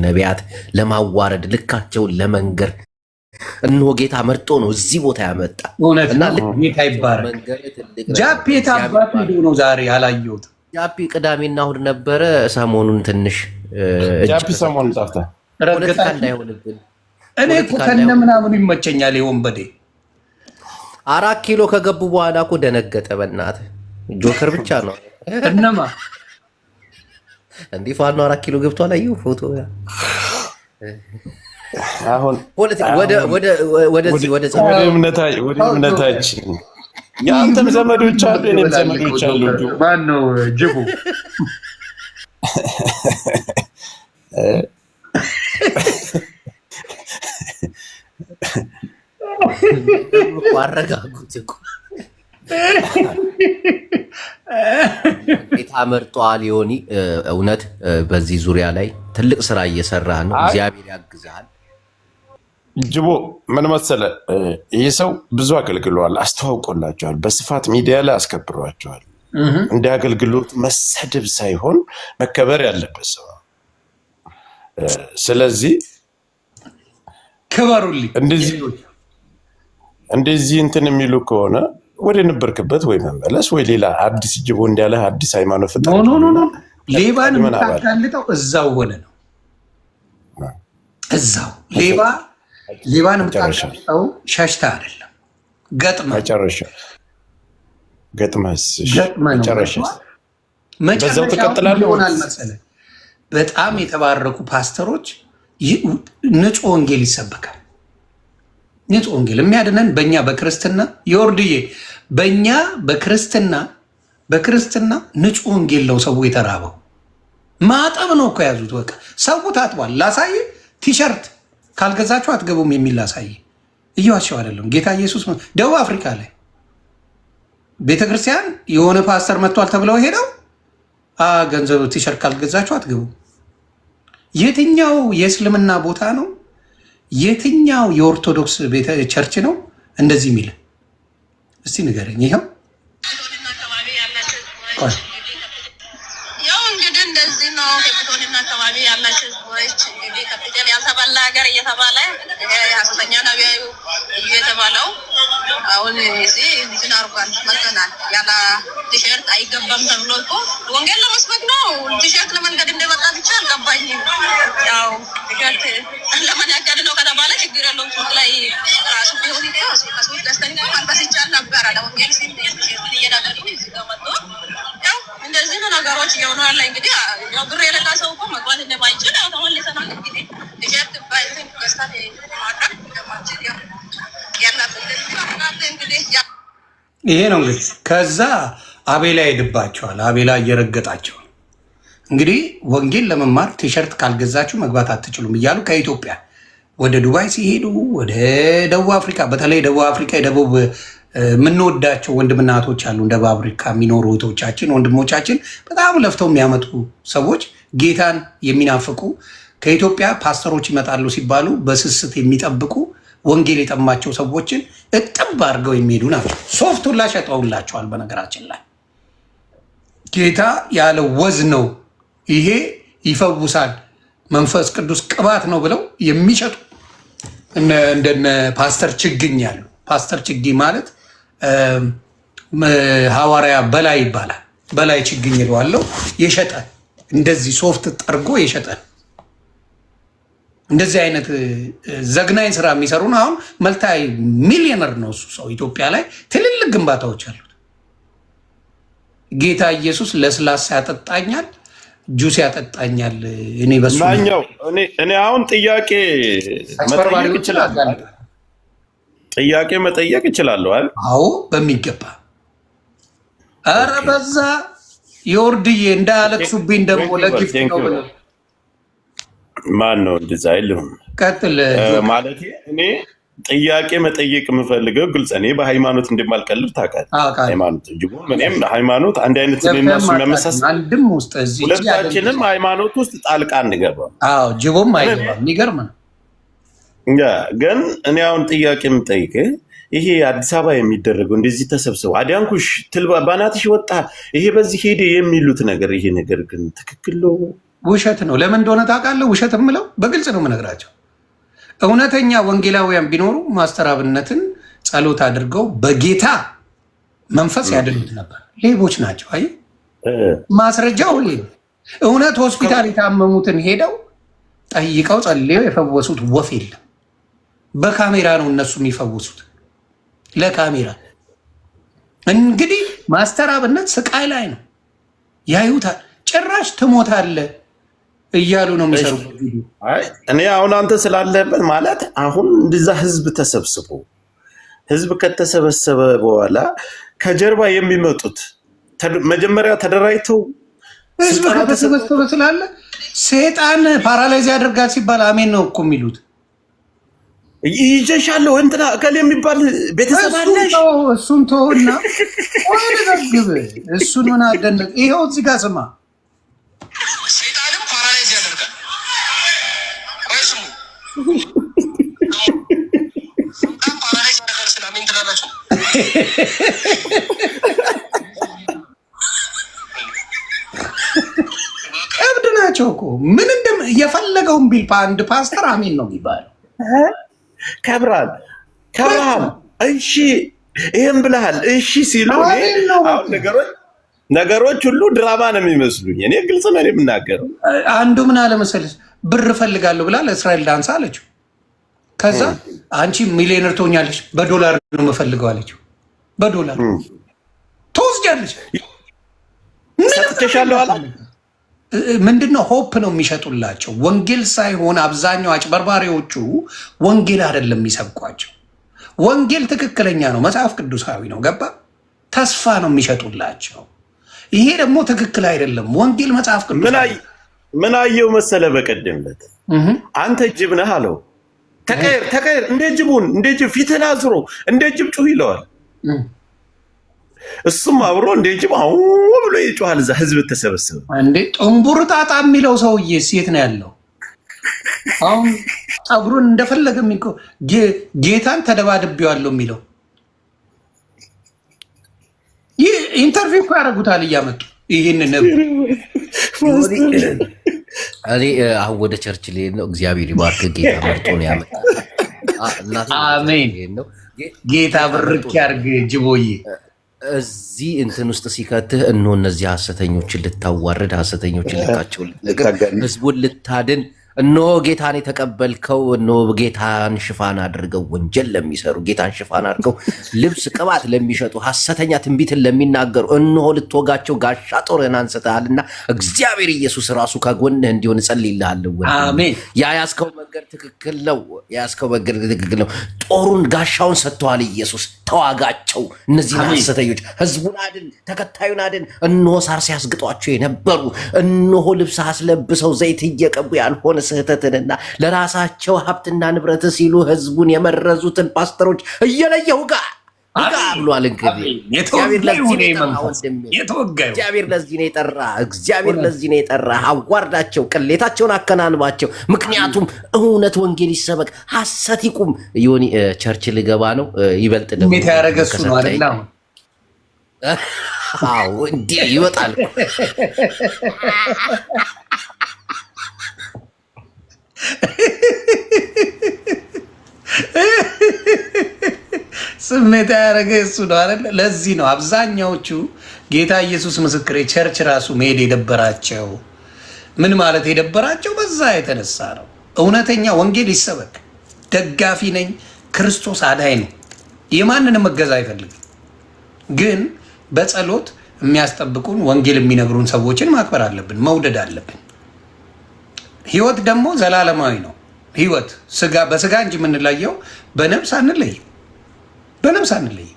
ነቢያት ለማዋረድ ልካቸውን ለመንገር እነሆ ጌታ መርጦ ነው እዚህ ቦታ ያመጣ እና ጌታ ይባረክ። ጃፒ የታባት ሄዶ ነው ዛሬ ያላየሁት። ጃፒ ቅዳሜና እሑድ ነበረ። ሰሞኑን ትንሽ ጃፒ ሰሞኑን ጠፍታ ፖለቲካ እንዳይሆንብን እኔ እኮ ከነ ምናምኑ ይመቸኛል። የወንበዴ 4 ኪሎ ከገቡ በኋላ እኮ ደነገጠ። በእናትህ ጆከር ብቻ ነው እነማ እንዲህ ፋኖ 4 ኪሎ ገብቶ አላየሁ ፎቶ አሁን ወደ እምነታችን የአንተም ዘመዶች አሉ የኔም ዘመዶች አሉ። ማነው ጅቡ? አረጋጉት እኮ ጌታ መርጧል። ዮኒ እውነት በዚህ ዙሪያ ላይ ትልቅ ስራ እየሰራ ነው። እግዚአብሔር ያግዛል። ጅቦ ምን መሰለ፣ ይህ ሰው ብዙ አገልግሏል፣ አስተዋውቆላቸዋል፣ በስፋት ሚዲያ ላይ አስከብሯቸዋል። እንደ አገልግሎት መሰደብ ሳይሆን መከበር ያለበት ሰው። ስለዚህ ክበሩልኝ። እንደዚህ እንትን የሚሉ ከሆነ ወደ ነበርክበት ወይ መመለስ ወይ ሌላ አዲስ ጅቦ እንዳለ አዲስ ሃይማኖት ፍታ። ሌባን የምታጋልጠው እዛው ሆነ ነው። እዛው ሌባን የምታጋልጠው ሸሽታ አይደለም፣ ገጥመህ በዛው ትቀጥላለህ። ይሆናል መሰለህ በጣም የተባረኩ ፓስተሮች ንጹህ ወንጌል ይሰበካል። ንጹህ ወንጌል የሚያድነን በእኛ በክርስትና የወርድዬ በእኛ በክርስትና ንጹህ ወንጌል ነው። ሰው የተራበው ማጠብ ነው እኮ ያዙት። በቃ ሰው ታጥቧል። ላሳይ ቲሸርት ካልገዛችሁ አትገቡም የሚል ላሳይ። እየዋሸሁ አይደለም። ጌታ ኢየሱስ ደቡብ አፍሪካ ላይ ቤተክርስቲያን የሆነ ፓስተር መጥቷል ተብለው ሄደው ገንዘብ ቲሸርት ካልገዛችሁ አትገቡም። የትኛው የእስልምና ቦታ ነው? የትኛው የኦርቶዶክስ ቤተ ቸርች ነው እንደዚህ የሚል? እስቲ ንገረኝ። ይኸው ያው እንግዲህ እንደዚህ ነው። ከብቶንና አካባቢ ያላችሁ ሰዎች እንግዲህ ከፍተኛ ያልተባለ ሀገር እየተባለ ሐሰተኛ ነቢያዩ እየተባለው አሁን እዚህ እንትን አርጓል መጥተናል። ያለ ቲሸርት አይገባም ተብሎ እኮ ወንጌል ለመስበክ ነው። ቲሸርት ለመንገድ እንደመጣ ብቻ አልገባኝም። ያው ቲሸርት ለምን ያጋድ ነው ከተባለ ችግር ያለው ሱቅ ላይ ራሱ ቢሆን ይታስ ከሱቅ ደስተኛ ማልበስ ይቻል ነበር። ለወንጌል ሲል ቲሸርት እየዳገሩ እዚህ ጋር መጥቶ ያው እንደዚህ ነው ነገሮች እየሆኑ ያለ። እንግዲህ ያው ብር የሌላ ሰው እኮ መግባት እንደማይችል ያው ተመልሰናል። እንግዲህ ቲሸርት ባይዘን ገዝተን ማድረግ እንደማይችል ያው ይሄ ነው እንግዲህ። ከዛ አቤላ ይሄድባቸዋል። አቤላ እየረገጣቸው እንግዲህ ወንጌል ለመማር ቲሸርት ካልገዛችሁ መግባት አትችሉም እያሉ ከኢትዮጵያ ወደ ዱባይ ሲሄዱ ወደ ደቡብ አፍሪካ፣ በተለይ ደቡብ አፍሪካ የደቡብ የምንወዳቸው ወንድምና እህቶች አሉ። ደቡብ አፍሪካ የሚኖሩ እህቶቻችን ወንድሞቻችን በጣም ለፍተው የሚያመጡ ሰዎች ጌታን የሚናፍቁ ከኢትዮጵያ ፓስተሮች ይመጣሉ ሲባሉ በስስት የሚጠብቁ ወንጌል የጠማቸው ሰዎችን እጥብ አድርገው የሚሄዱ ናቸው። ሶፍቱላ ሸጠውላቸዋል። በነገራችን ላይ ጌታ ያለ ወዝ ነው፣ ይሄ ይፈውሳል፣ መንፈስ ቅዱስ ቅባት ነው ብለው የሚሸጡ እንደነ ፓስተር ችግኝ ያሉ። ፓስተር ችግኝ ማለት ሐዋርያ በላይ ይባላል። በላይ ችግኝ ይለዋለው። የሸጠ እንደዚህ ሶፍት ጠርጎ የሸጠ እንደዚህ አይነት ዘግናኝ ስራ የሚሰሩ ነው። አሁን መልታይ ሚሊዮነር ነው እሱ ሰው። ኢትዮጵያ ላይ ትልልቅ ግንባታዎች አሉት። ጌታ ኢየሱስ ለስላሳ ያጠጣኛል፣ ጁስ ያጠጣኛል። እኔ በሱ እኔ አሁን ጥያቄ መጠየቅ እችላለሁ አይደል? አዎ በሚገባ። ኧረ በዛ የወርድዬ እንዳያለቅሱብኝ ደግሞ ለጊፍት ነው ብለው ማን ነው እንደዛ አይልም። ቀጥል ማለት እኔ ጥያቄ መጠየቅ የምፈልገው ግልጽ፣ እኔ በሃይማኖት እንደማልቀልብ ታውቃለህ። ሃይማኖት ጅቦ እኔም ሃይማኖት አንድ አይነት ስለነሱ የሚያመሳስል ሁለታችንም ሃይማኖት ውስጥ ጣልቃ አንገባም። አዎ ጅቦም አይገባም። የሚገርም ነው። ግን እኔ አሁን ጥያቄ የምጠይቅህ ይሄ አዲስ አበባ የሚደረገው እንደዚህ ተሰብስበው አዲያንኩሽ ትልባ ባናትሽ ወጣ ይሄ በዚህ ሄደ የሚሉት ነገር ይሄ ነገር ግን ትክክል ነው ውሸት ነው። ለምን እንደሆነ ታውቃለህ? ውሸት የምለው በግልጽ ነው የምነግራቸው። እውነተኛ ወንጌላውያን ቢኖሩ ማስተር አብነትን ጸሎት አድርገው በጌታ መንፈስ ያድኑት ነበር። ሌቦች ናቸው። አይ ማስረጃው እውነት ሆስፒታል የታመሙትን ሄደው ጠይቀው ጸልየው የፈወሱት ወፍ የለም። በካሜራ ነው እነሱ የሚፈውሱት፣ ለካሜራ። እንግዲህ ማስተር አብነት ስቃይ ላይ ነው፣ ያዩታል። ጭራሽ ትሞታለህ እያሉ ነው የሚሰሩት። እኔ አሁን አንተ ስላለበት ማለት አሁን እንደዛ ህዝብ ተሰብስቦ ህዝብ ከተሰበሰበ በኋላ ከጀርባ የሚመጡት መጀመሪያ ተደራጅተው ህዝብ ከተሰበሰበ ስላለ ሴጣን ፓራላይዝ ያደርጋል ሲባል አሜን ነው እኮ የሚሉት። ይጀሻለሁ እንትና እከሌ የሚባል ቤተሰብ አለሽ። እሱን ተውና ወይ ዘግብ። እሱን ምን አደነቅ። ይኸው እዚህ ጋር ስማ፣ ሴጣንም ፓራላይዝ ያደርጋል። ወይስ ሴጣን ፓራላይዝ ያደርጋል ስለምን ትላላችሁ? እብድ ናቸው እኮ ምን የፈለገውን ቢል አንድ ፓስተር አሜን ነው የሚባለው። ከብራል እሺ ይሄን ብለሃል እሺ ሲሉ ነገሮች ሁሉ ድራማ ነው የሚመስሉኝ። እኔ ግልጽ ነው የምናገረው። አንዱ ምን አለ መሰለሽ፣ ብር እፈልጋለሁ ብላ ለእስራኤል ዳንስ አለችው። ከዛ አንቺ ሚሊዮነር ትሆኛለሽ፣ በዶላር ነው የምፈልገው አለችው። በዶላር ትወስጃለሽ፣ ሰጥቼሻለሁ አለ። ምንድነው ሆፕ ነው የሚሸጡላቸው፣ ወንጌል ሳይሆን። አብዛኛው አጭበርባሪዎቹ ወንጌል አይደለም የሚሰብኳቸው። ወንጌል ትክክለኛ ነው፣ መጽሐፍ ቅዱሳዊ ነው። ገባ? ተስፋ ነው የሚሸጡላቸው። ይሄ ደግሞ ትክክል አይደለም። ወንጌል መጽሐፍ ቅዱስ ምን አየው መሰለ፣ በቀደምለት አንተ ጅብ ነህ አለው። ተቀየር፣ እንደ ጅቡን እንደ ጅብ ፊትህን አዝሮ እንደ ጅብ ጩህ ይለዋል። እሱም አብሮ እንደ ጅብ አው ብሎ ይጮሃል። እዛ ህዝብ ተሰበሰበ። እንዴ ጥንቡር ጣጣ የሚለው ሰውዬ ሴት ነው ያለው። አሁን ጸጉሩን እንደፈለገ ጌታን ተደባድቤዋለሁ የሚለው ይህ ኢንተርቪው እኮ ያደርጉታል እያመጡ ይህን ነበር። እኔ አሁን ወደ ቸርች ልሄድ ነው። እግዚአብሔር ይባርክ። ጌታ መርጦ ነው ያመጣ። አሜን። ጌታ ብርክ ያርግ ጅቦዬ። እዚህ እንትን ውስጥ ሲከትህ እነሆ እነዚህ ሐሰተኞችን ልታዋርድ፣ ሐሰተኞችን ልታቸው ልትነግር፣ ህዝቡን ልታድን እነሆ ጌታን የተቀበልከው እነሆ ጌታን ሽፋን አድርገው ወንጀል ለሚሰሩ ጌታን ሽፋን አድርገው ልብስ ቅባት ለሚሸጡ ሐሰተኛ ትንቢትን ለሚናገሩ እነሆ ልትወጋቸው ጋሻ ጦርህን አንስተሃልና እግዚአብሔር ኢየሱስ ራሱ ከጎንህ እንዲሆን እጸልይልሃለሁ። አሜን። ያያዝከው መንገድ ትክክል ነው። ያያዝከው መንገድ ትክክል ነው። ጦሩን ጋሻውን ሰጥተዋል። ኢየሱስ ተዋጋቸው። እነዚህን ሐሰተኞች ህዝቡን አድን፣ ተከታዩን አድን። እነሆ ሳር ሲያስግጧቸው የነበሩ እነሆ ልብስ አስለብሰው ዘይት እየቀቡ ያልሆነ ስህተትንና ለራሳቸው ሀብትና ንብረት ሲሉ ህዝቡን የመረዙትን ፓስተሮች እየለየሁ ጋር ብሏል። እንግዲህ እግዚአብሔር ለዚህ ነው የጠራ። እግዚአብሔር ለዚህ ነው የጠራ። አዋርዳቸው፣ ቅሌታቸውን አከናንባቸው። ምክንያቱም እውነት ወንጌል ይሰበክ፣ ሐሰት ይቁም። ዮኒ ቸርች ልገባ ነው። ይበልጥ ደግሞ ያደረገ እሱ ነው አይደል? አዎ እንዲህ ይወጣል። ስሜት ያደረገ እሱ ነው አይደል? ለዚህ ነው አብዛኛዎቹ ጌታ ኢየሱስ ምስክሬ ቸርች ራሱ መሄድ የደበራቸው። ምን ማለት የደበራቸው በዛ የተነሳ ነው። እውነተኛ ወንጌል ይሰበክ። ደጋፊ ነኝ። ክርስቶስ አዳኝ ነው። የማንንም እገዛ አይፈልግም። ግን በጸሎት የሚያስጠብቁን ወንጌል የሚነግሩን ሰዎችን ማክበር አለብን፣ መውደድ አለብን። ህይወት ደግሞ ዘላለማዊ ነው። ህይወት በስጋ እንጂ የምንለየው በነፍስ አንለይ፣ በነፍስ አንለይ።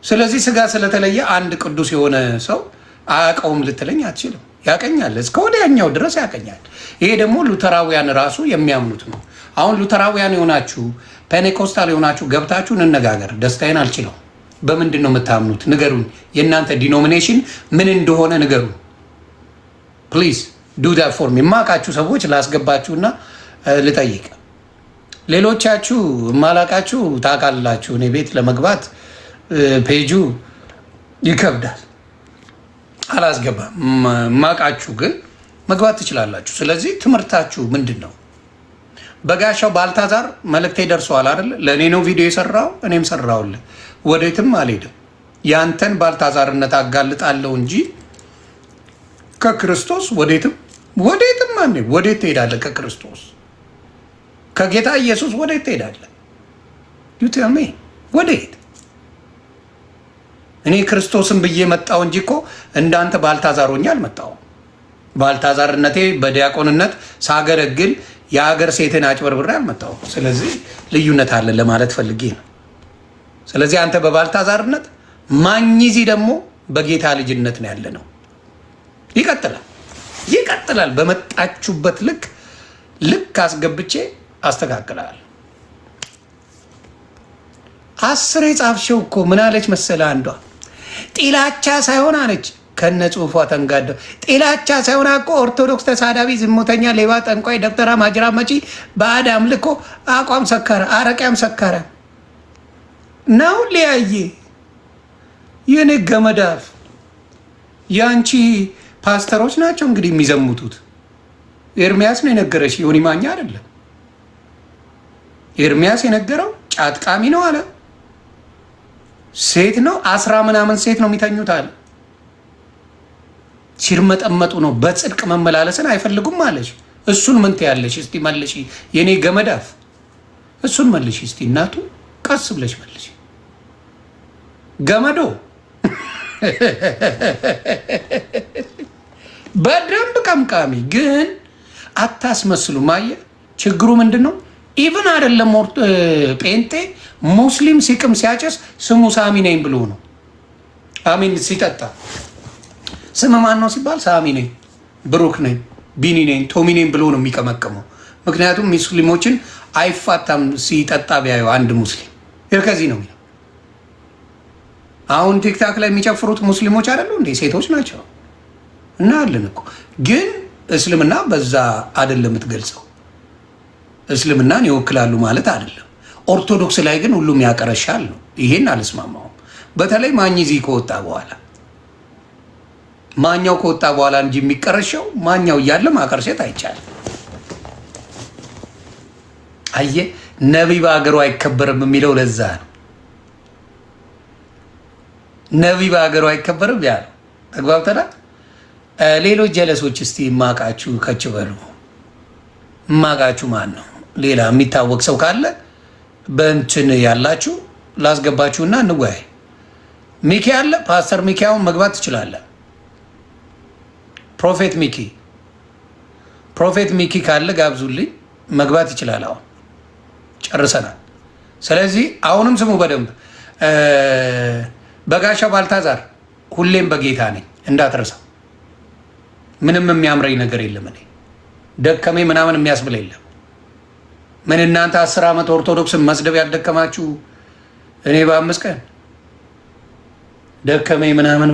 ስለዚህ ስጋ ስለተለየ አንድ ቅዱስ የሆነ ሰው አያውቀውም ልትለኝ አትችልም። ያቀኛል፣ እስከ ወዲያኛው ድረስ ያቀኛል። ይሄ ደግሞ ሉተራውያን ራሱ የሚያምኑት ነው። አሁን ሉተራውያን የሆናችሁ ፔኔኮስታል የሆናችሁ ገብታችሁ እንነጋገር። ደስታዬን አልችለው። በምንድን ነው የምታምኑት? ንገሩን። የእናንተ ዲኖሚኔሽን ምን እንደሆነ ንገሩን ፕሊዝ። ዱ ዳት ፎር ሚ። የማውቃችሁ ሰዎች ላስገባችሁና ልጠይቅ። ሌሎቻችሁ የማላውቃችሁ ታውቃላችሁ። እኔ ቤት ለመግባት ፔጁ ይከብዳል፣ አላስገባም። የማውቃችሁ ግን መግባት ትችላላችሁ። ስለዚህ ትምህርታችሁ ምንድን ነው? በጋሻው ባልታዛር መልእክቴ ደርሰዋል አይደል? ለእኔ ነው ቪዲዮ የሰራው፣ እኔም ሰራውልህ። ወዴትም አልሄድም። ያንተን ባልታዛርነት አጋልጣለሁ እንጂ ከክርስቶስ ወዴትም አንሄድ። ወዴት ትሄዳለህ? ከክርስቶስ ከጌታ ኢየሱስ ወዴት ትሄዳለህ? ዩቴሜ ወዴት? እኔ ክርስቶስን ብዬ መጣው እንጂ እኮ እንዳንተ ባልታዛሮኛ አልመጣውም። ባልታዛርነቴ በዲያቆንነት ሳገለግል የሀገር ሴትን አጭበርብሬ አልመጣውም። ስለዚህ ልዩነት አለ ለማለት ፈልጌ ነው። ስለዚህ አንተ በባልታዛርነት ማኝዚ ደግሞ በጌታ ልጅነት ነው ያለ ነው። ይቀጥላል። በመጣችሁበት ልክ አስገብቼ አስተካክላል። 10 የጻፍሽው እኮ ምን አለች መሰለ? አንዷ ጥላቻ ሳይሆን አለች ከነ ጽሁፏ ተንጋደው ጥላቻ ሳይሆን እኮ ኦርቶዶክስ ተሳዳቢ፣ ዝሙተኛ፣ ሌባ፣ ጠንቋይ፣ ደብተራ፣ ማጅራ መጪ፣ ባዕድ አምልኮ፣ አቋም ሰካራ፣ አረቂያም ሰካራ ነው። ሊያየ የኔ ገመዳፍ የአንቺ ፓስተሮች ናቸው እንግዲህ የሚዘሙቱት። ኤርሚያስ ነው የነገረሽ፣ ዮኒ ማኛ አይደለም። ኤርሚያስ የነገረው ጫት ቃሚ ነው አለ። ሴት ነው 10 ምናምን ሴት ነው የሚተኙት አለ። ሲርመጠመጡ ነው። በጽድቅ መመላለስን አይፈልጉም አለሽ። እሱን ምን ትያለሽ? እስቲ መልሺ የኔ ገመዳፍ፣ እሱን መልሺ እስቲ እናቱ፣ ቀስ ብለሽ መልሺ ገመዶ። በደንብ ቀምቃሚ ግን አታስመስሉ። ማየ ችግሩ ምንድን ነው? ኢቭን አይደለም ጴንጤ ሙስሊም ሲቅም ሲያጨስ ስሙ ሳሚ ነኝ ብሎ ነው። አሚን ሲጠጣ ስም ማን ነው ሲባል ሳሚ ነኝ፣ ብሩክ ነኝ፣ ቢኒ ነኝ፣ ቶሚ ነኝ ብሎ ነው የሚቀመቀመው። ምክንያቱም ሙስሊሞችን አይፋታም ሲጠጣ ቢያዩ አንድ ሙስሊም ከዚህ ነው። አሁን ቲክታክ ላይ የሚጨፍሩት ሙስሊሞች አይደሉ እንዴ? ሴቶች ናቸው እና አለን እኮ። ግን እስልምና በዛ አይደለም የምትገልጸው። እስልምናን ይወክላሉ ማለት አይደለም። ኦርቶዶክስ ላይ ግን ሁሉም ያቀረሻል ነው። ይሄን አልስማማውም። በተለይ ማኝዚ ከወጣ በኋላ ማኛው ከወጣ በኋላ እንጂ የሚቀረሸው ማኛው እያለ ማቀርሸት አይቻልም። አየ ነቢይ በሀገሩ አይከበርም የሚለው ለዛ ነው። ነቢይ በሀገሩ አይከበርም ያለው ተግባብተናል። ሌሎች ጀለሶች እስቲ ማቃችሁ ከች በሉ። ማቃችሁ ማን ነው? ሌላ የሚታወቅ ሰው ካለ በእንትን ያላችሁ ላስገባችሁና እንወያይ። ሚኪ አለ፣ ፓስተር ሚኪ አሁን መግባት ትችላለህ። ፕሮፌት ሚኪ ካለ ጋብዙልኝ፣ መግባት ይችላል። አሁን ጨርሰናል። ስለዚህ አሁንም ስሙ በደንብ በጋሻው ባልታዛር ሁሌም በጌታ ነኝ እንዳትረሳው። ምንም የሚያምረኝ ነገር የለም። እኔ ደከሜ ምናምን የሚያስብል የለም። ምን እናንተ 10 ዓመት ኦርቶዶክስን መስደብ ያልደከማችሁ እኔ በ5 ቀን ደከሜ ምናምን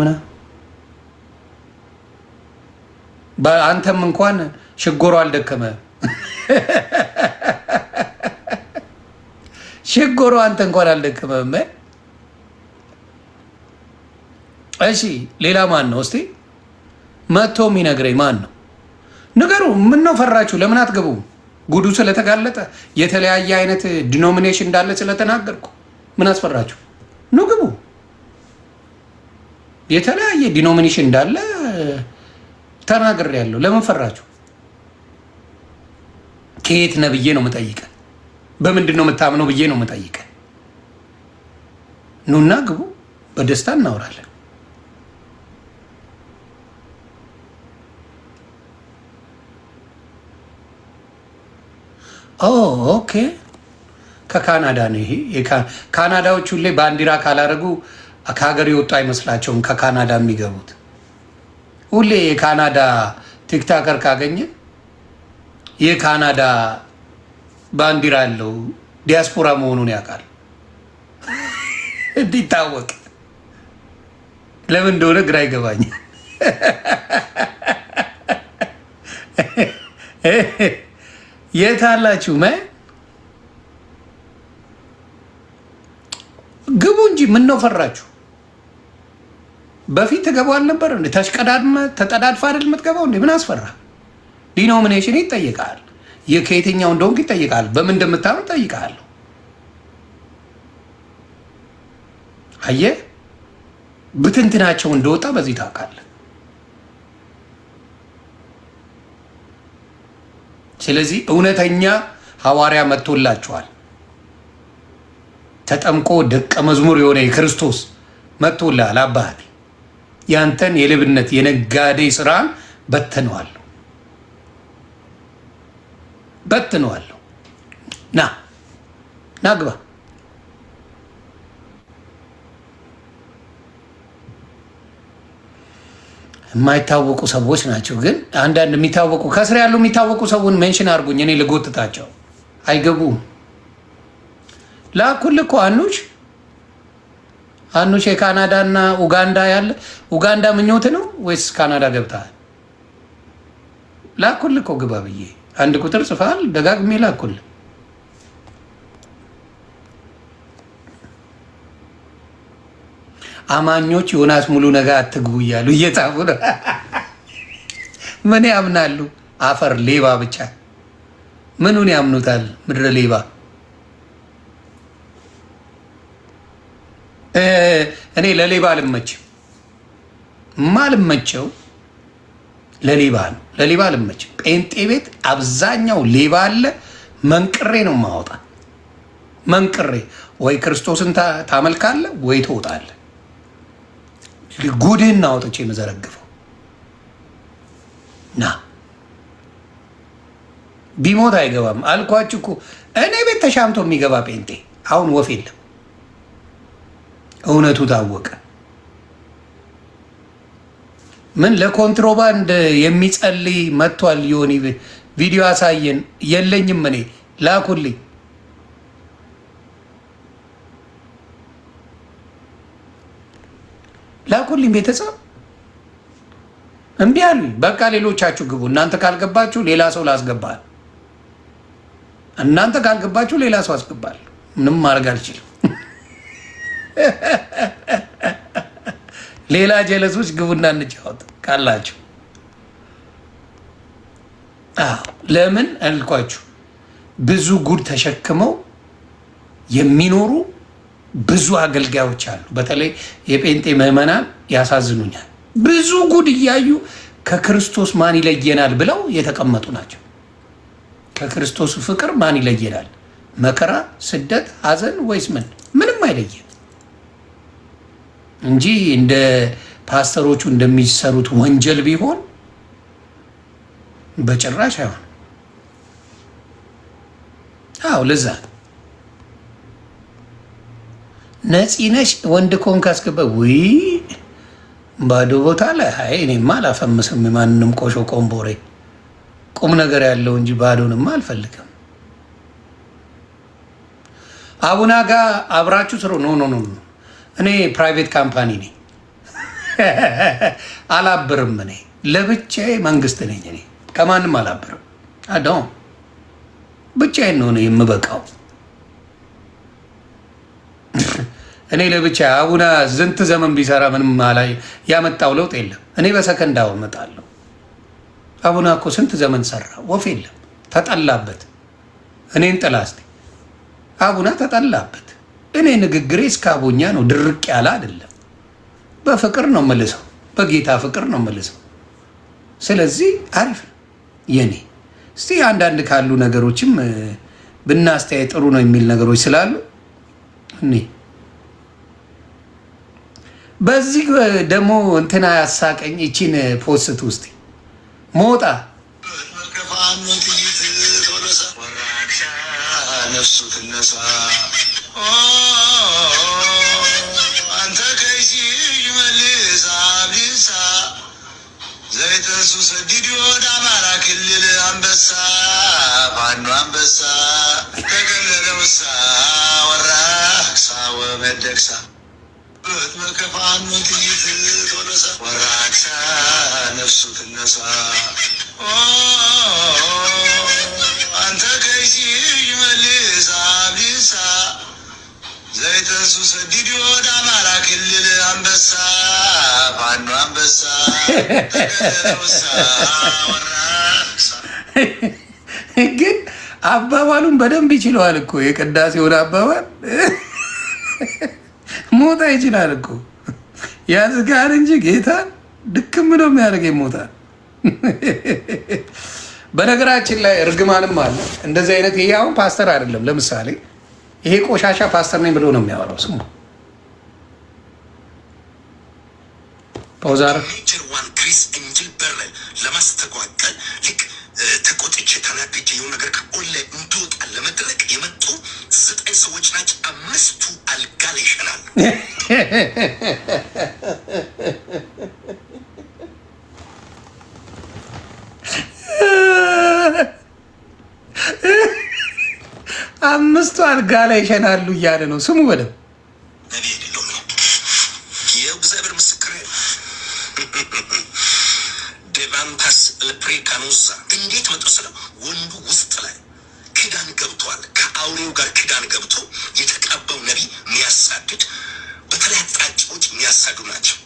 አንተም እንኳን ሽጎሮ አልደከመ። ሽጎሮ አንተ እንኳን አልደከመም። እሺ ሌላ ማን ነው እስቲ መጥቶ የሚነግረኝ ማን ነው? ንገሩ። ምን ነው ፈራችሁ? ለምን አትገቡም? ጉዱ ስለተጋለጠ የተለያየ አይነት ዲኖሚኔሽን እንዳለ ስለተናገርኩ ምን አስፈራችሁ? ኑ ግቡ። የተለያየ ዲኖሚኔሽን እንዳለ ተናግሬያለሁ። ለምን ፈራችሁ? ከየት ነህ ብዬ ነው የምጠይቀህ። በምንድን ነው የምታምነው ብዬ ነው የምጠይቀህ። ኑና ግቡ፣ በደስታ እናወራለን። ኦኬ። ከካናዳ ነው ይሄ። ካናዳዎች ሁሌ ባንዲራ ካላደረጉ ከሀገር የወጡ አይመስላቸውም። ከካናዳ የሚገቡት ሁሌ የካናዳ ቲክታከር ካገኘ የካናዳ ባንዲራ ያለው ዲያስፖራ መሆኑን ያውቃል። እንዲታወቅ ለምን እንደሆነ ግራ ይገባኛል። የት አላችሁ? ግቡ እንጂ ምን ነው ፈራችሁ? በፊት ትገባው አልነበር እንዴ? ተሽቀዳድመ ተጠዳድፋ አይደል የምትገባው እንዴ? ምን አስፈራ? ዲኖሚኔሽን ይጠይቃል። ከየትኛው እንደሆንክ ይጠይቃል። በምን እንደምታምን ይጠይቃል። አየህ ብትንትናቸው እንደወጣ በዚህ ታውቃለህ። ስለዚህ እውነተኛ ሐዋርያ መጥቶላችኋል። ተጠምቆ ደቀ መዝሙር የሆነ የክርስቶስ መጥቶልሃል። አባቴ ያንተን የሌብነት የነጋዴ ስራን በትነዋለሁ። ና ግባ። የማይታወቁ ሰዎች ናቸው። ግን አንዳንድ የሚታወቁ ከስር ያሉ የሚታወቁ ሰውን ሜንሽን አድርጉኝ፣ እኔ ልጎትታቸው። አይገቡም። ላኩልህ እኮ አኑሽ የካናዳ እና ኡጋንዳ ያለ ኡጋንዳ ምኞት ነው ወይስ ካናዳ ገብተሃል? ላኩልህ እኮ ግባ ብዬ አንድ ቁጥር ጽፋል። ደጋግሜ ላኩልህ። አማኞች ዮናስ ሙሉ ነገር አትግቡ እያሉ እየጻፉ ነው። ምን ያምናሉ? አፈር ሌባ ብቻ ምኑን ያምኑታል? ምድረ ሌባ። እኔ ለሌባ አልመችም። ማልመቸው ለሌባ ነው። ለሌባ አልመችም። ጴንጤ ቤት አብዛኛው ሌባ አለ። መንቅሬ ነው ማወጣ። መንቅሬ ወይ ክርስቶስን ታመልካለህ ወይ ትወጣለህ። ጉድህን አውጥቼ የምዘረግፈው ና ቢሞት አይገባም አልኳችሁ እኮ። እኔ ቤት ተሻምቶ የሚገባ ጴንጤ አሁን ወፍ የለም። እውነቱ ታወቀ። ምን ለኮንትሮባንድ የሚጸልይ መጥቷል። ዮኒ ቪዲዮ አሳየን። የለኝም እኔ ላኩልኝ። ላኩልኝ ቤተሰብ እምቢ አሉኝ። በቃ ሌሎቻችሁ ግቡ። እናንተ ካልገባችሁ ሌላ ሰው ላስገባል። እናንተ ካልገባችሁ ሌላ ሰው አስገባል። ምንም ማድረግ አልችልም። ሌላ ጀለሶች ግቡና እንጫወት ካላችሁ። ለምን አልኳችሁ? ብዙ ጉድ ተሸክመው የሚኖሩ ብዙ አገልጋዮች አሉ። በተለይ የጴንጤ ምዕመናን ያሳዝኑኛል። ብዙ ጉድ እያዩ ከክርስቶስ ማን ይለየናል ብለው የተቀመጡ ናቸው። ከክርስቶስ ፍቅር ማን ይለየናል? መከራ፣ ስደት፣ ሐዘን ወይስ ምን? ምንም አይለየን እንጂ እንደ ፓስተሮቹ እንደሚሰሩት ወንጀል ቢሆን በጭራሽ አይሆን። አዎ ለዛ ነፂ ነሽ ወንድ ኮንክ አስገባ። ውይ ባዶ ቦታ ላይ አይ እኔማ አላፈምስም የማንንም ቆሾ ቆምቦሬ። ቁም ነገር ያለው እንጂ ባዶንማ አልፈልግም። አቡና ጋር አብራችሁ ስሩ። ኖ እኔ ፕራይቬት ካምፓኒ ነኝ። አላብርም። እኔ ለብቻዬ መንግስት ነኝ። እኔ ከማንም አላብርም። አዳው ብቻዬን ነው የምበቃው። እኔ ለብቻ አቡና ዝንት ዘመን ቢሰራ ምንም ላይ ያመጣው ለውጥ የለም። እኔ በሰከንድ አመጣለሁ። አቡና እኮ ስንት ዘመን ሰራ፣ ወፍ የለም። ተጠላበት። እኔን ጥላ እስቲ አቡና ተጠላበት። እኔ ንግግሬ እስከ አቦኛ ነው፣ ድርቅ ያለ አይደለም። በፍቅር ነው መልሰው፣ በጌታ ፍቅር ነው መልሰው። ስለዚህ አሪፍ የኔ እስቲ አንዳንድ ካሉ ነገሮችም ብናስተያይ ጥሩ ነው የሚል ነገሮች ስላሉ እኔ በዚህ ደግሞ እንትና ያሳቀኝ ይቺን ፖስት ውስጥ ሞጣ ነፍሱ ትነሳ አንተ ከይሲ ይመልስ አብዲሳ ዘይተሱ ሰዲድ ወደ አማራ ክልል አንበሳ ፋኖ አንበሳ ተገለለ ውሳ ወራክሳ ወመደክሳ በከፋኖ ጥይት ተወለሰ ወራክሳ ነፍሱ ትነሳ አንተ ከይሲ ይመልስ አብዲሳ ዘይተሱ ሰዲድ ወደ አማራ ክልል አንበሳ ፋኖ አንበሳ ተገለለ ውሳ ወራክሳ ግን አባባሉን በደንብ ይችለዋል እኮ የቅዳሴውን አባባል ሞታ ይችላል እኮ ያዝጋር እንጂ ጌታን ድክም ነው የሚያደርገኝ ሞታል። በነገራችን ላይ እርግማንም አለ እንደዚህ አይነት። ይሄ አሁን ፓስተር አይደለም። ለምሳሌ ይሄ ቆሻሻ ፓስተር ነኝ ብሎ ነው የሚያወራው። ስሙ ፖዛር ሜጀር ዋን ክሪስ እንጅል በር ለማስተጓቀል ልክ ተቆጥቼ ተናድጄ የሆነ ነገር ከኦንላይን እንዲወጣ ለመድረግ የመጡ 9 ሰዎች ናቸው። 5ቱ አልጋ ላይ ይሸናሉ። አምስቱ አልጋ ላይ ይሸናሉ እያለ ነው። ስሙ በደምብ ነቢ የሌለው ነው። ይኸው እግዚአብሔር ምስክር ዴቫንታስ ለፕሬካኖሳ እንዴት መጡ ስለው ወንዱ ውስጥ ላይ ክዳን ገብቷል። ከአውሬው ጋር ክዳን ገብቶ የተቀባው ነቢ የሚያሳድድ በተለይ አቅጣጫዎች የሚያሳዱ ናቸው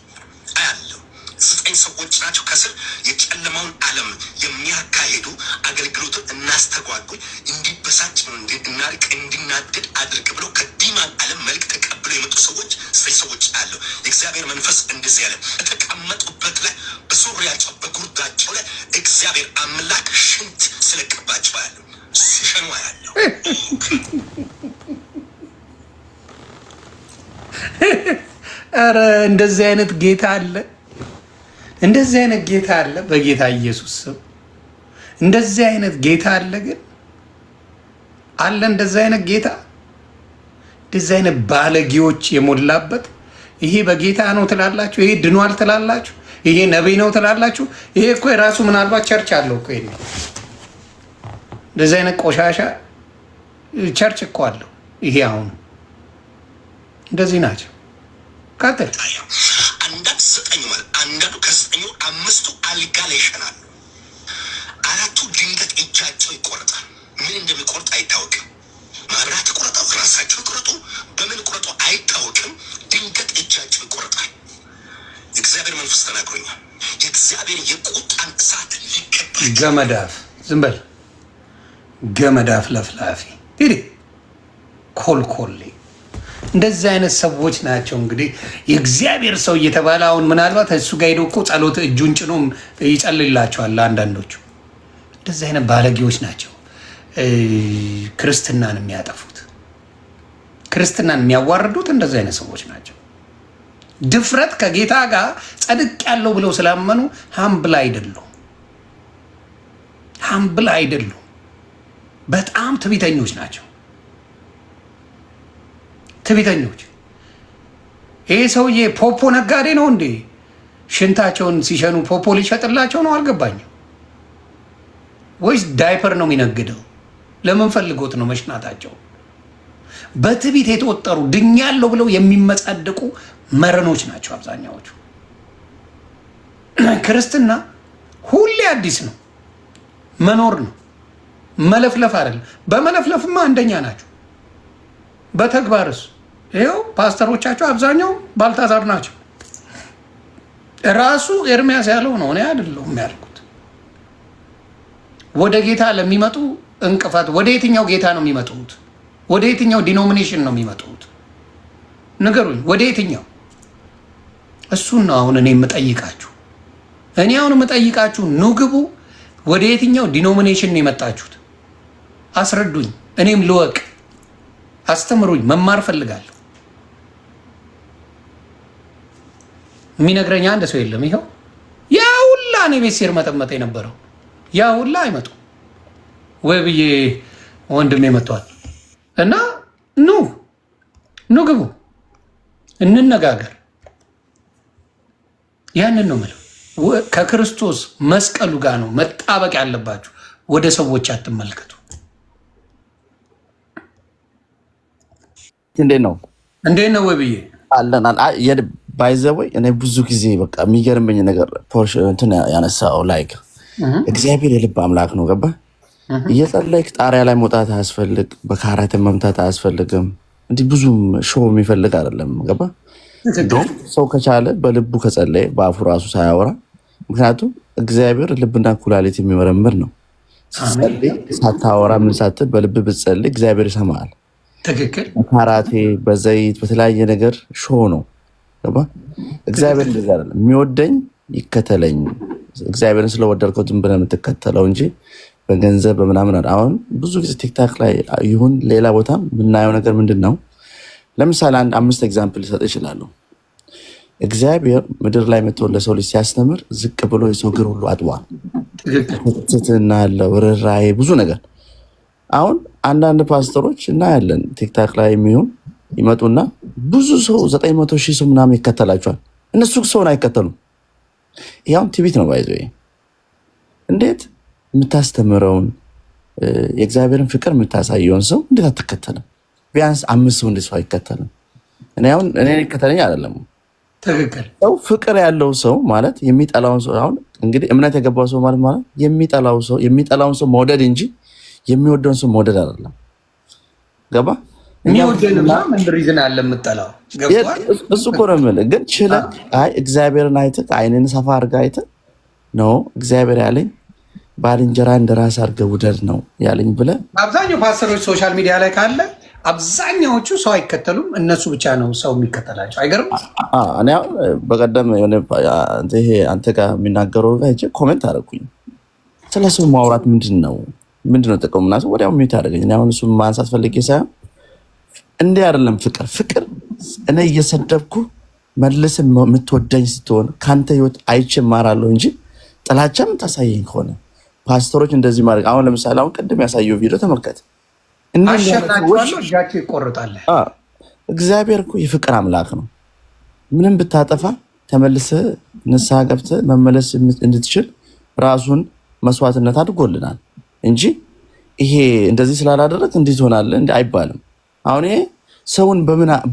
አያለው። 9 ሰዎች ናቸው። ከስር የጨለማውን ዓለም የሚያካሄዱ አገልግሎትን እናስተጓጉል፣ እንዲበሳጭ እናርቅ፣ እንዲናደድ አድርግ ብለው ከዲማን ዓለም መልክ ተቀብለው የመጡ ሰዎች 9 ሰዎች አለው። የእግዚአብሔር መንፈስ እንደዚህ ያለ በተቀመጡበት ላይ በሱሪያቸው በጉርዳቸው ላይ እግዚአብሔር አምላክ ሽንት ስለቀባቸው ያለው ሲሸኑ ያለው። ኧረ እንደዚህ አይነት ጌታ አለ። እንደዚህ አይነት ጌታ አለ። በጌታ ኢየሱስ ስም እንደዚህ አይነት ጌታ አለ። ግን አለ እንደዚህ አይነት ጌታ፣ እንደዚህ አይነት ባለጌዎች የሞላበት። ይሄ በጌታ ነው ትላላችሁ፣ ይሄ ድኗል ትላላችሁ፣ ይሄ ነቢይ ነው ትላላችሁ። ይሄ እኮ የራሱ ምናልባት ቸርች አለው እኮ። ይሄ እንደዚህ አይነት ቆሻሻ ቸርች እኮ አለው። ይሄ አሁን እንደዚህ ናቸው። ቀጥል። አንዳንድ 9 ማለት አንዳንዱ ከ9 5ቱ አልጋ ላይ ይሸናሉ። 4ቱ ድንገት እጃቸው ይቆረጣል። ምን እንደሚቆርጥ አይታወቅም። ማብራት ቆረጣው፣ ራሳቸው ይቆረጡ፣ በምን ቆረጡ አይታወቅም። ድንገት እጃቸው ይቆረጣል። እግዚአብሔር መንፈስ ተናግሮኛል። የእግዚአብሔር የቁጣን እሳት ሊቀበል ገመዳፍ ዝም በል ገመዳፍ ለፍላፊ ሂድ ኮልኮሌ እንደዚህ አይነት ሰዎች ናቸው። እንግዲህ የእግዚአብሔር ሰው እየተባለ አሁን ምናልባት እሱ ጋር ሄዶ እኮ ጸሎት እጁን ጭኖ ይጸልላቸዋል። አንዳንዶቹ እንደዚህ አይነት ባለጌዎች ናቸው ክርስትናን የሚያጠፉት፣ ክርስትናን የሚያዋርዱት እንደዚህ አይነት ሰዎች ናቸው። ድፍረት ከጌታ ጋር ጸድቅ ያለው ብለው ስላመኑ ሀምብል አይደሉም፣ ሀምብል አይደሉም። በጣም ትዕቢተኞች ናቸው። ትዕቢተኞች። ይሄ ሰውዬ ፖፖ ነጋዴ ነው እንዴ? ሽንታቸውን ሲሸኑ ፖፖ ሊሸጥላቸው ነው? አልገባኝም። ወይስ ዳይፐር ነው የሚነግደው? ለምን ፈልጎት ነው መሽናታቸው? በትዕቢት የተወጠሩ ድኛለሁ ብለው የሚመጻደቁ መረኖች ናቸው አብዛኛዎቹ። ክርስትና ሁሌ አዲስ ነው፣ መኖር ነው፣ መለፍለፍ አይደለም። በመለፍለፍማ አንደኛ ናቸው። በተግባርስ ይኸው ፓስተሮቻቸው አብዛኛው ባልታዛር ናቸው። ራሱ ኤርሚያስ ያለው ነው፣ እኔ አይደለሁም ያልኩት። ወደ ጌታ ለሚመጡ እንቅፋት ወደ የትኛው ጌታ ነው የሚመጡት? ወደ የትኛው ዲኖሚኔሽን ነው የሚመጡት? ንገሩኝ፣ ወደ የትኛው? እሱን ነው አሁን እኔ የምጠይቃችሁ። እኔ አሁን የምጠይቃችሁ ኑ ግቡ። ወደ የትኛው ዲኖሚኔሽን ነው የመጣችሁት? አስረዱኝ፣ እኔም ልወቅ። አስተምሩኝ፣ መማር ፈልጋለሁ። የሚነግረኝ አንድ ሰው የለም። ይኸው ያ ሁላ እኔ ቤት ሴር መጠመጠ የነበረው ያ ሁላ አይመጡ ወይ ብዬ ወንድሜ መጥቷል። እና ኑ ግቡ፣ እንነጋገር። ያንን ነው የምለው። ከክርስቶስ መስቀሉ ጋር ነው መጣበቅ ያለባችሁ። ወደ ሰዎች አትመልከቱ። እንዴት ነው ወይ ብዬ አለናል ባይዘወይ እኔ ብዙ ጊዜ በቃ የሚገርመኝ ነገር እንትን ያነሳው ላይክ እግዚአብሔር የልብ አምላክ ነው። ገባ? እየጸለይክ ጣሪያ ላይ መውጣት አያስፈልግ፣ በካራቴ መምታት አያስፈልግም። እንዲህ ብዙም ሾው የሚፈልግ አይደለም። ገባ? ሰው ከቻለ በልቡ ከጸለየ በአፉ ራሱ ሳያወራ፣ ምክንያቱም እግዚአብሔር ልብና ኩላሊት የሚመረምር ነው። ስትጸልይ ሳታወራ ምን ሳትል በልብ ብትጸልይ እግዚአብሔር ይሰማል። ትክክል። ካራቴ በዘይት በተለያየ ነገር ሾው ነው። እግዚአብሔር እንደዛ አይደለም። የሚወደኝ ይከተለኝ። እግዚአብሔርን ስለወደድከው ዝም ብለህ የምትከተለው እንጂ በገንዘብ በምናምን። አሁን ብዙ ጊዜ ቲክታክ ላይ ይሁን ሌላ ቦታም የምናየው ነገር ምንድን ነው? ለምሳሌ አንድ 5 ኤግዛምፕል ልሰጥ እችላለሁ። እግዚአብሔር ምድር ላይ መጥቶ ለሰው ልጅ ሲያስተምር ዝቅ ብሎ የሰው እግር ሁሉ አጥቧል። ትህትና አለው፣ ርህራሄ፣ ብዙ ነገር። አሁን አንዳንድ ፓስተሮች እናያለን ቲክታክ ላይ የሚሆን ይመጡና ብዙ ሰው 900,000 ሰው ምናምን ይከተላቸዋል። እነሱ ሰውን አይከተሉም። ይኸውን ትዕቢት ነው። ባይዘ እንዴት የምታስተምረውን የእግዚአብሔርን ፍቅር የምታሳየውን ሰው እንዴት አትከተልም? ቢያንስ 5 ሰው እንዴት ሰው አይከተልም? እኔ ይከተለኝ አይደለም። ትክክል። ሰው ፍቅር ያለው ሰው ማለት የሚጠላውን ሰው አሁን እንግዲህ እምነት የገባው ሰው ማለት የሚጠላውን ሰው መውደድ እንጂ የሚወደውን ሰው መውደድ አይደለም። ገባ? የሚወደንማ ምን ሪዝን አለ የምጠላው? እሱ እኮ ነው የምልህ። ግን ችለህ እግዚአብሔርን አይተህ አይንን ሰፋ አድርገህ አይተህ ነው እግዚአብሔር ያለኝ ባልንጀራ እንደራስ አድርገህ ውደድ ነው ያለኝ ብለህ። አብዛኛው ፓስተሮች ሶሻል ሚዲያ ላይ ካለ አብዛኛዎቹ ሰው አይከተሉም። እነሱ ብቻ ነው ሰው የሚከተላቸው። አይገርም? እኔ አሁን በቀደም አንተ ጋር የሚናገረው ጋር ሄጄ ኮሜንት አደረኩኝ። ስለ ሰው ማውራት ምንድን ነው ጥቅሙ? ምናምን ወዲያው ሚዩት አደረገኝ። እኔ አሁን እሱ ማንሳት ፈልጌ ሳይሆን እንዲህ አይደለም ፍቅር እኔ እየሰደብኩ መልስ የምትወደኝ ስትሆን ከአንተ ህይወት አይቼ እማራለሁ እንጂ ጥላቻ የምታሳየኝ ከሆነ ፓስተሮች እንደዚህ ማድረግ። አሁን ለምሳሌ አሁን ቅድም ያሳየው ቪዲዮ ተመልከት። አሸናቸዋለሁ እጃቸው ይቆርጣል። እግዚአብሔር እኮ የፍቅር አምላክ ነው። ምንም ብታጠፋ ተመልሰህ ንስሐ ገብተህ መመለስ እንድትችል ራሱን መስዋዕትነት አድርጎልናል እንጂ ይሄ እንደዚህ ስላላደረግ እንዴት ሆናለህ እንደ አይባልም። አሁን ይሄ ሰውን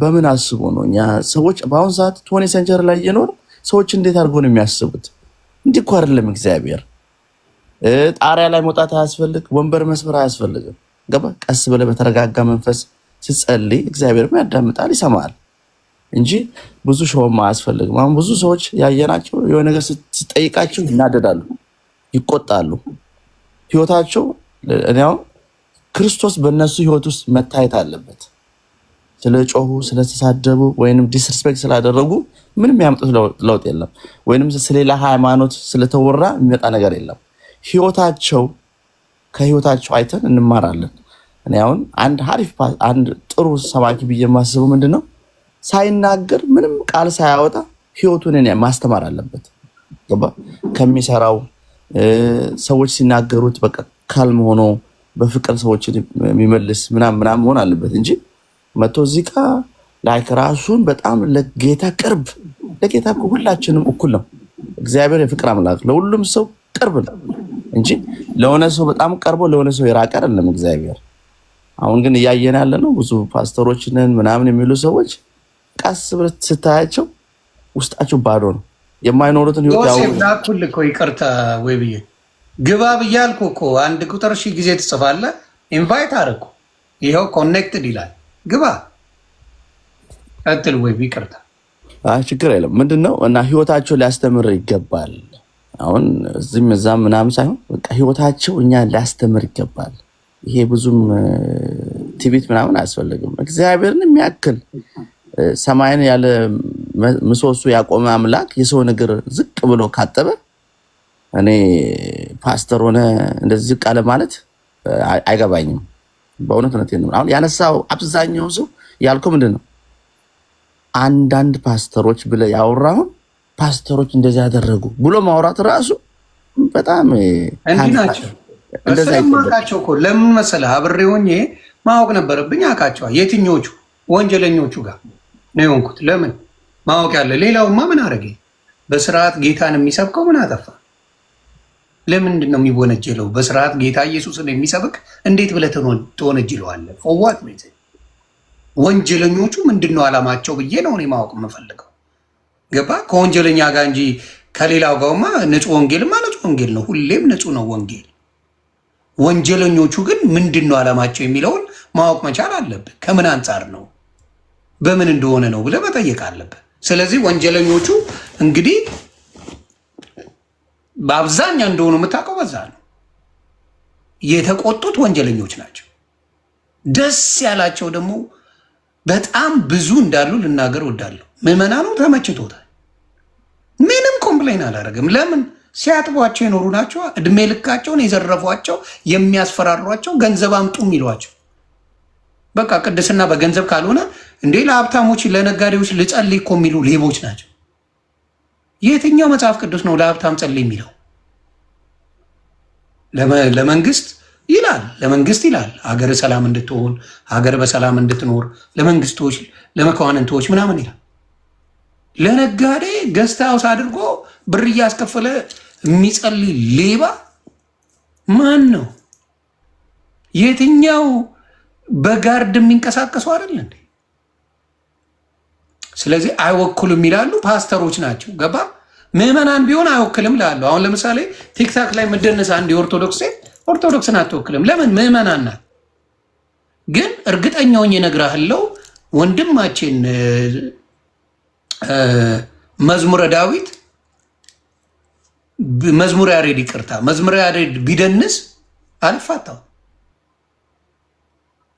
በምን አስቦ ነው? እኛ ሰዎች በአሁኑ ሰዓት 20 ሴንቸሪ ላይ እየኖር ሰዎች እንዴት አድርጎ ነው የሚያስቡት? እንዲህ እኮ አይደለም እግዚአብሔር። ጣሪያ ላይ መውጣት አያስፈልግ፣ ወንበር መስበር አያስፈልግም። ገባ? ቀስ ብለህ በተረጋጋ መንፈስ ስትጸልይ እግዚአብሔርም ያዳምጣል፣ ይሰማል እንጂ ብዙ ሾውም አያስፈልግም። አሁን ብዙ ሰዎች ያየናቸው የሆነ ነገር ስትጠይቃቸው ይናደዳሉ፣ ይቆጣሉ። ህይወታቸው እኔው ክርስቶስ በእነሱ ህይወት ውስጥ መታየት አለበት። ስለ ጮሁ፣ ስለተሳደቡ ወይንም ዲስሪስፔክት ስላደረጉ ምንም ያመጡት ለውጥ የለም። ወይንም ስለሌላ ሃይማኖት ስለተወራ የሚመጣ ነገር የለም። ከህይወታቸው አይተን እንማራለን። እኔ አሁን አንድ ጥሩ ሰባኪ ብዬ የማስበው ምንድነው ሳይናገር ምንም ቃል ሳያወጣ ህይወቱን ማስተማር አለበት። ገባ? ከሚሰራው ሰዎች ሲናገሩት በቃ ካልም ሆኖ በፍቅር ሰዎችን የሚመልስ ምናምን መሆን አለበት እንጂ መቶ እዚህ ጋር ላይክ ራሱን በጣም ለጌታ ቅርብ። ለጌታ እኮ ሁላችንም እኩል ነው። እግዚአብሔር የፍቅር አምላክ ለሁሉም ሰው ቅርብ ነው እንጂ ለሆነ ሰው በጣም ቀርቦ ለሆነ ሰው የራቀ አይደለም እግዚአብሔር። አሁን ግን እያየን ያለ ነው ብዙ ፓስተሮችንን ምናምን የሚሉ ሰዎች ቀስ ብለህ ስታያቸው ውስጣቸው ባዶ ነው። የማይኖሩትን ህይወት ያው ዮሴፍ እኮ ይቅርታ ወይ ብዬ ግባ ብያልኩ እኮ 1 ቁጥር 1000 ጊዜ ትጽፋለህ። ኢንቫይት አደረኩ፣ ይኸው ኮኔክትድ ይላል። ግባ ቀጥል ወይ ይቅርታ። ችግር የለም። ምንድነው እና ህይወታቸው ሊያስተምር ይገባል። አሁን እዚህም እዛም ምናምን ሳይሆን በቃ ህይወታቸው እኛ ሊያስተምር ይገባል። ይሄ ብዙም ትዕቢት ምናምን አያስፈልግም። እግዚአብሔርን የሚያክል ሰማይን ያለ ምሰሶ ያቆመ አምላክ የሰውን እግር ዝቅ ብሎ ካጠበ እኔ ፓስተር ሆነ እንደዚህ ዝቅ አለ ማለት አይገባኝም። በእውነት ነው። አሁን ያነሳው አብዛኛው ሰው ያልከው ምንድን ነው? አንዳንድ ፓስተሮች ብለህ ያወራውን ፓስተሮች እንደዚህ ያደረጉ ብሎ ማውራት ራሱ በጣም እንዲህ ናቸው። ስለማውቃቸው እኮ ለምን መሰለህ አብሬ ሆኜ ማወቅ ነበረብኝ። አውቃቸዋለሁ የትኞቹ ወንጀለኞቹ ጋር ነው የሆንኩት። ለምን ማወቅ ያለ ሌላውማ ምን አደረገኝ? በስርዓት ጌታን የሚሰብከው ምን አጠፋ? ለምንድን ነው የሚወነጀለው? በስርዓት ጌታ ኢየሱስን የሚሰብክ እንዴት ብለህ ትወነጅለዋለህ? ፈዋት ወንጀለኞቹ ምንድን ነው አላማቸው ብዬ ነው እኔ ማወቅ የምፈልገው። ገባ? ከወንጀለኛ ጋር እንጂ ከሌላው ጋርማ ንጹህ ወንጌልማ ንጹህ ወንጌል ነው፣ ሁሌም ንጹህ ነው ወንጌል። ወንጀለኞቹ ግን ምንድን ነው አላማቸው የሚለውን ማወቅ መቻል አለብህ። ከምን አንጻር ነው በምን እንደሆነ ነው ብለህ መጠየቅ አለብህ። ስለዚህ ወንጀለኞቹ እንግዲህ በአብዛኛው እንደሆኑ የምታውቀው በዛ ነው። የተቆጡት ወንጀለኞች ናቸው። ደስ ያላቸው ደግሞ በጣም ብዙ እንዳሉ ልናገር ወዳለሁ። ምዕመናኑ ተመችቶታል። ምንም ኮምፕሌን አላደረግም። ለምን? ሲያጥቧቸው የኖሩ ናቸው። እድሜ ልካቸውን የዘረፏቸው፣ የሚያስፈራሯቸው፣ ገንዘብ አምጡ የሚሏቸው። በቃ ቅድስና በገንዘብ ካልሆነ እንዴ ለሀብታሞች ለነጋዴዎች ልጸልይ እኮ የሚሉ ሌቦች ናቸው። የትኛው መጽሐፍ ቅዱስ ነው ለሀብታም ጸልይ የሚለው? ለመንግስት ይላል፣ ለመንግስት ይላል ሀገር ሰላም እንድትሆን ሀገር በሰላም እንድትኖር ለመንግስቶች ለመኳንንቶች ምናምን ይላል። ለነጋዴ ገስት ሃውስ አድርጎ ብር እያስከፈለ የሚጸልይ ሌባ ማን ነው? የትኛው በጋርድ የሚንቀሳቀሱ አይደል እንዴ? ስለዚህ አይወክሉም ይላሉ። ፓስተሮች ናቸው። ገባ? ምዕመናን ቢሆን አይወክልም ላሉ። አሁን ለምሳሌ ቲክታክ ላይ መደነስ አንድ የኦርቶዶክስ ሴት ኦርቶዶክስን አትወክልም። ለምን? ምዕመናን ናት። ግን እርግጠኛውን እነግርሃለሁ ወንድማችን መዝሙረ ዳዊት መዝሙረ ያሬድ ይቅርታ፣ መዝሙረ ያሬድ ቢደንስ አልፋታው።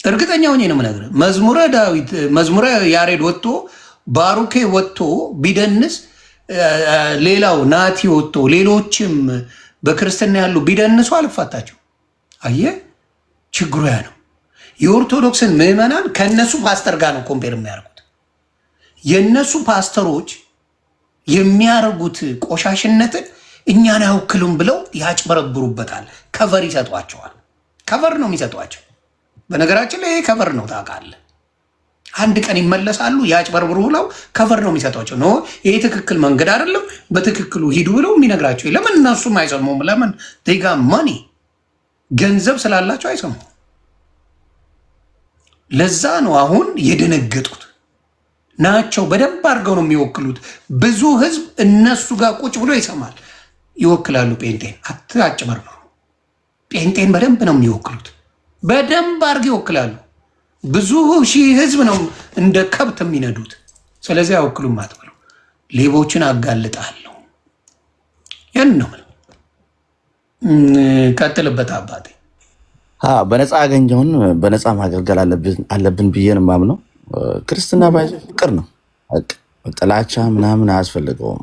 እርግጠኛውን ነው የምነግርህ። መዝሙረ ዳዊት መዝሙረ ያሬድ ወጥቶ ባሩኬ ወጥቶ ቢደንስ፣ ሌላው ናቲ ወጥቶ ሌሎችም በክርስትና ያሉ ቢደንሱ አልፋታቸው። አየህ፣ ችግሩ ያ ነው። የኦርቶዶክስን ምዕመናን ከእነሱ ፓስተር ጋር ነው ኮምፔር የሚያደርጉት። የእነሱ ፓስተሮች የሚያደርጉት ቆሻሽነትን እኛን አይወክሉም ብለው ያጭበረብሩበታል። ከቨር ይሰጧቸዋል። ከቨር ነው የሚሰጧቸው። በነገራችን ላይ ይሄ ከቨር ነው ታውቃለህ። አንድ ቀን ይመለሳሉ። ያጭበርብሩ ብለው ከቨር ነው የሚሰጧቸው። ነው ይሄ ትክክል መንገድ አይደለም፣ በትክክሉ ሂዱ ብለው የሚነግራቸው። ለምን? እነሱም አይሰሙም። ለምን? ዜጋ ማኒ ገንዘብ ስላላቸው አይሰሙም። ለዛ ነው አሁን የደነገጡት ናቸው። በደንብ አድርገው ነው የሚወክሉት። ብዙ ህዝብ እነሱ ጋር ቁጭ ብሎ ይሰማል። ይወክላሉ ጴንጤን። አትጭበርብሩ። ጴንጤን በደንብ ነው የሚወክሉት። በደንብ አድርገው ይወክላሉ። ብዙ ሺህ ህዝብ ነው እንደ ከብት የሚነዱት። ስለዚህ አይወክሉም አትበሉ። ሌቦችን አጋልጣለሁ። ያን ነው ቀጥልበት አባቴ። በነፃ ያገኘውን በነፃ ማገልገል አለብን ብዬ ነው የማምነው። ክርስትና ባይዘ ፍቅር ነው። ጥላቻ ምናምን አያስፈልገውም።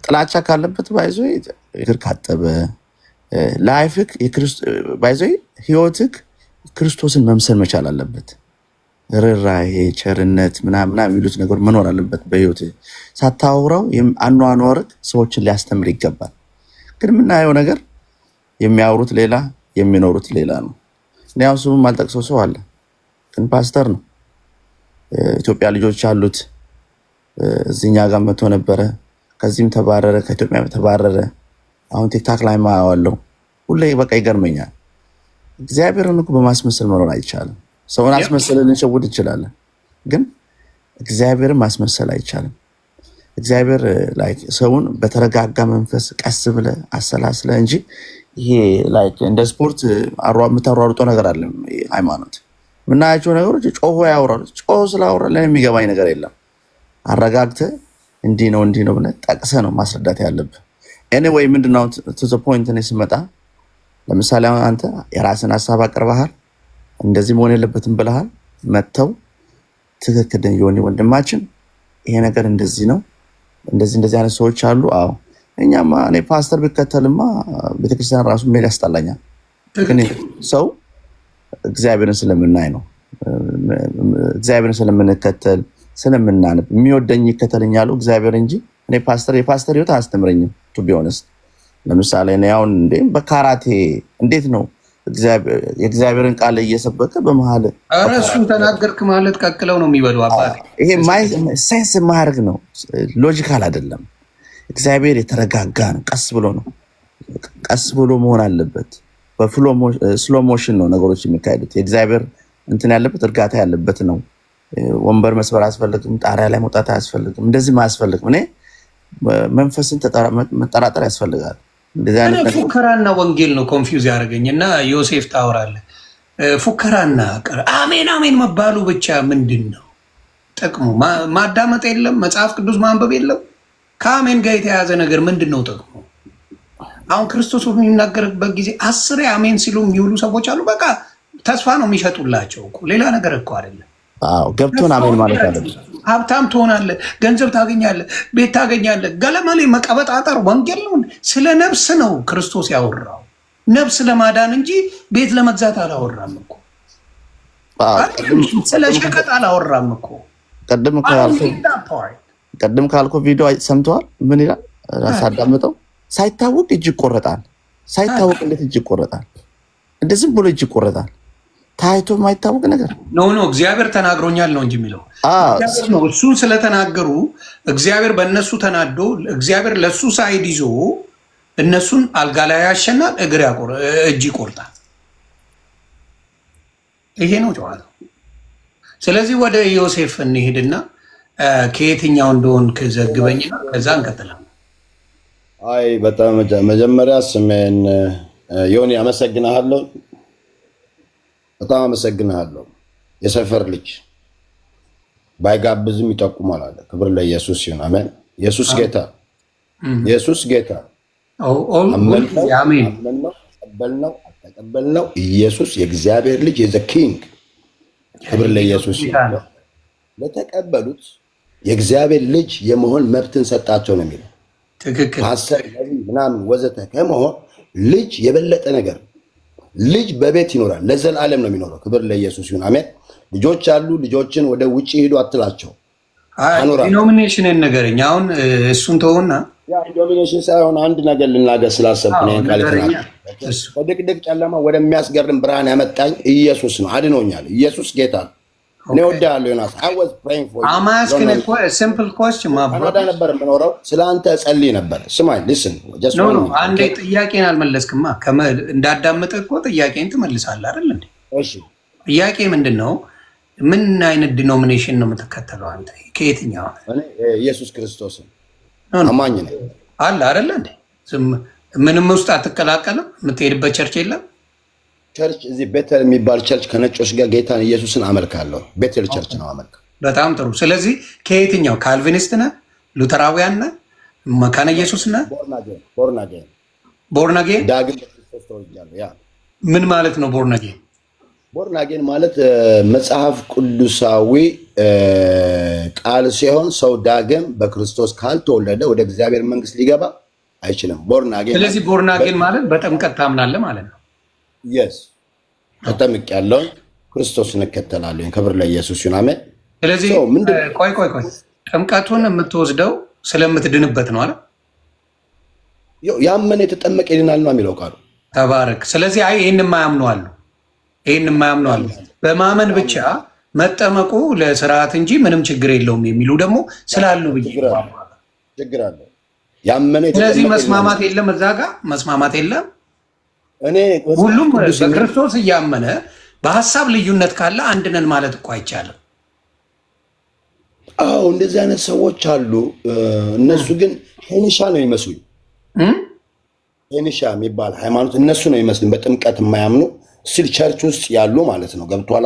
ጥላቻ ካለበት ባይዞ እግር ካጠበ ላይፍክ ባይዞ ህይወትክ ክርስቶስን መምሰል መቻል አለበት። ርህራሄ፣ ቸርነት ምናምን የሚሉት ነገር መኖር አለበት በህይወት። ሳታውራው አኗኗርክ ሰዎችን ሊያስተምር ይገባል። ግን የምናየው ነገር የሚያወሩት ሌላ የሚኖሩት ሌላ ነው። እኔ ያው ስሙም አልጠቅሰው ሰው አለ፣ ግን ፓስተር ነው። ኢትዮጵያ ልጆች አሉት። እዚህኛ ጋር መጥቶ ነበረ። ከዚህም ተባረረ፣ ከኢትዮጵያ ተባረረ። አሁን ቲክታክ ላይ ማዋለው ሁሌ በቃ ይገርመኛል። እግዚአብሔርን እኮ በማስመሰል መኖር አይቻልም። ሰውን አስመሰልን ልንሸውድ እንችላለን፣ ግን እግዚአብሔርን ማስመሰል አይቻልም። እግዚአብሔር ላይክ ሰውን በተረጋጋ መንፈስ ቀስ ብለ አሰላስለ እንጂ ይሄ ላይክ እንደ ስፖርት የምታሯሩጦ ነገር አለም። ሃይማኖት ምናያቸው ነገሮች ጮሆ ያወራሉ። ጮሆ ስላወራ ለኔ የሚገባኝ ነገር የለም። አረጋግተ እንዲህ ነው ብለህ ጠቅሰህ ነው ማስረዳት ያለብህ። ኤኒዌይ ምንድነው ቱ ዘ ፖይንት ነው ስመጣ፣ ለምሳሌ አንተ የራስን ሐሳብ አቅርበሃል፣ እንደዚህ መሆን የለበትም ብለሃል። መተው ትክክል የሆነ ወንድማችን ይሄ ነገር እንደዚህ ነው፣ እንደዚህ አይነት ሰዎች አሉ። አዎ እኛማ እኔ ፓስተር ቢከተልማ ቤተክርስቲያን ራሱ ምን ያስጠላኛል። ግን ሰው እግዚአብሔርን ስለምናይ ነው፣ እግዚአብሔርን ስለምንከተል ስለምናነብ የሚወደኝ ይከተልኛል እግዚአብሔር እንጂ እኔ የፓስተር ህይወት አያስተምረኝም። ቱ ቢ ኦነስት ለምሳሌ እኔ አሁን በካራቴ እንዴት ነው የእግዚአብሔርን ቃል እየሰበከ በመሀል እሱን ተናገርክ ማለት ቀቅለው ነው የሚበሉ አባቴ። ይሄ ሴንስ የማያደርግ ነው፣ ሎጂካል አይደለም። እግዚአብሔር የተረጋጋ ነው። ቀስ ብሎ መሆን አለበት። በስሎ ሞሽን ነው ነገሮች የሚካሄዱት። የእግዚአብሔር እንትን ያለበት እርጋታ ያለበት ነው። ወንበር መስበር አያስፈልግም። ጣሪያ ላይ መውጣት አያስፈልግም። እንደዚህ አያስፈልግም። እኔ መንፈስን መጠራጠር ያስፈልጋል። ፉከራና ወንጌል ነው ኮንፊውዝ ያደረገኝ። እና ዮሴፍ ታወራለህ ፉከራና አሜን አሜን መባሉ ብቻ ምንድን ነው ጥቅሙ? ማዳመጥ የለም፣ መጽሐፍ ቅዱስ ማንበብ የለም። ከአሜን ጋር የተያዘ ነገር ምንድን ነው ጥቅሙ? አሁን ክርስቶስ በሚናገርበት ጊዜ 10 አሜን ሲሉ የሚውሉ ሰዎች አሉ። በቃ ተስፋ ነው የሚሸጡላቸው እኮ ሌላ ነገር እኮ አይደለም። ገብቶን አሜን ማለት አለ። ሀብታም ትሆናለህ፣ ገንዘብ ታገኛለህ፣ ቤት ታገኛለህ። ገለመሌ መቀበጣጠር ወንጌል ነው። ስለ ነፍስ ነው ክርስቶስ ያወራው፣ ነፍስ ለማዳን እንጂ ቤት ለመግዛት አላወራም እኮ። ስለ ሸቀጥ አላወራም እኮ። ቅድም ካልኮ ቪዲዮ ሰምተዋል። ምን ይላል? ሳዳምጠው ሳይታወቅ እጅ ይቆረጣል። ሳይታወቅ እንዴት እጅ ይቆረጣል? እንደ ዝም ብሎ እጅ ይቆረጣል። ታይቶ የማይታወቅ ነገር ኖ እግዚአብሔር ተናግሮኛል ነው እንጂ የሚለው እሱን ስለተናገሩ እግዚአብሔር በእነሱ ተናዶ እግዚአብሔር ለእሱ ሳይድ ይዞ እነሱን አልጋ ላይ ያሸናል፣ እጅ ይቆርጣል። ይሄ ነው ጨዋታው። ስለዚህ ወደ ዮሴፍ እንሄድና ከየትኛው እንደሆንክ ዘግበኝና ከዛ እንቀጥላለን። አይ በጣም መጀመሪያ ስሜን ዮኒ አመሰግናለሁ። በጣም አመሰግናለሁ። የሰፈር ልጅ ባይጋብዝም ይጠቁማል አለ። ክብር ለኢየሱስ ይሁን። አሜን። ኢየሱስ ጌታ፣ ኢየሱስ ጌታ። አሜን። ተቀበልነው። ኢየሱስ የእግዚአብሔር ልጅ የዘ ኪንግ። ክብር ለኢየሱስ ይሁን። ለተቀበሉት የእግዚአብሔር ልጅ የመሆን መብትን ሰጣቸው ነው የሚለው። ትክክል። ፓስተር ምናምን ወዘተ ከመሆን ልጅ የበለጠ ነገር ልጅ በቤት ይኖራል፣ ለዘላለም ነው የሚኖረው። ክብር ለኢየሱስ ይሁን። አሜን። ልጆች አሉ፣ ልጆችን ወደ ውጭ ሄዱ አትላቸው። ዲኖሚኔሽንን ነገረኝ። አሁን እሱን ተውና ዲኖሚኔሽን ሳይሆን አንድ ነገር ልናገር ስላሰብኩ ነው። ከድቅድቅ ጨለማ ወደሚያስገርም ብርሃን ያመጣኝ ኢየሱስ ነው። አድኖኛል። ኢየሱስ ጌታ ነው። እኔ ወዳለሁ ዮናስ። I was praying for you. I'm asking a simple question my brother. ነበር የምኖረው ስለአንተ ጸልይ ነበር። ስማኝ listen just no አንዴ ጥያቄን አልመለስክማ። እንዳዳመጠ እኮ ጥያቄን ትመልሳለህ አይደል እንዴ? እሺ ጥያቄ ምንድነው? ምን አይነት ዲኖሚኔሽን ነው የምትከተለው አንተ? ከየትኛው? እኔ ኢየሱስ ክርስቶስን አማኝ ነኝ አለ አይደል እንዴ? ምንም ውስጥ አትቀላቀልም? የምትሄድበት ቸርች የለም? ቸርች እዚህ ቤተል የሚባል ቸርች ከነጮች ጋር ጌታን ኢየሱስን አመልካለሁ። ቤተል ቸርች ነው አመልክ። በጣም ጥሩ። ስለዚህ ከየትኛው? ካልቪኒስት ነህ? ሉተራውያን ነህ? መካነ ኢየሱስ ነህ? ቦርን አጌን ዳግም በክርስቶስ ተወልጃለሁ። ያ ምን ማለት ነው? ቦርን አጌን ማለት መጽሐፍ ቅዱሳዊ ቃል ሲሆን ሰው ዳግም በክርስቶስ ካልተወለደ ወደ እግዚአብሔር መንግስት ሊገባ አይችልም። ቦርን አጌን። ስለዚህ ቦርን አጌን ማለት በጥምቀት ታምናለህ ማለት ነው? yes ተጠምቅ ያለው ክርስቶስን እከተላለሁ። ክብር ለኢየሱስ ይሁን። አሜን። ስለዚህ ቆይ ጥምቀቱን የምትወስደው ስለምትድንበት ነው አይደል? ያመነ የተጠመቀ ይድናል ነው የሚለው ቃሉ። ተባረክ። ስለዚህ ይሄን የማያምኑ አሉ። በማመን ብቻ መጠመቁ ለስርዓት እንጂ ምንም ችግር የለውም የሚሉ ደግሞ ስላሉ ብዬ ችግር አለ። ያመነ ስለዚህ መስማማት የለም፣ እዛ ጋር መስማማት የለም። ሁሉም በክርስቶስ እያመነ በሀሳብ ልዩነት ካለ አንድ ነን ማለት እኮ አይቻልም። አዎ እንደዚህ አይነት ሰዎች አሉ። እነሱ ግን ሄኒሻ ነው ይመስሉኝ። ሄኒሻ የሚባል ሃይማኖት እነሱ ነው ይመስሉኝ። በጥምቀት የማያምኑ ስል ቸርች ውስጥ ያሉ ማለት ነው። ገብቷል።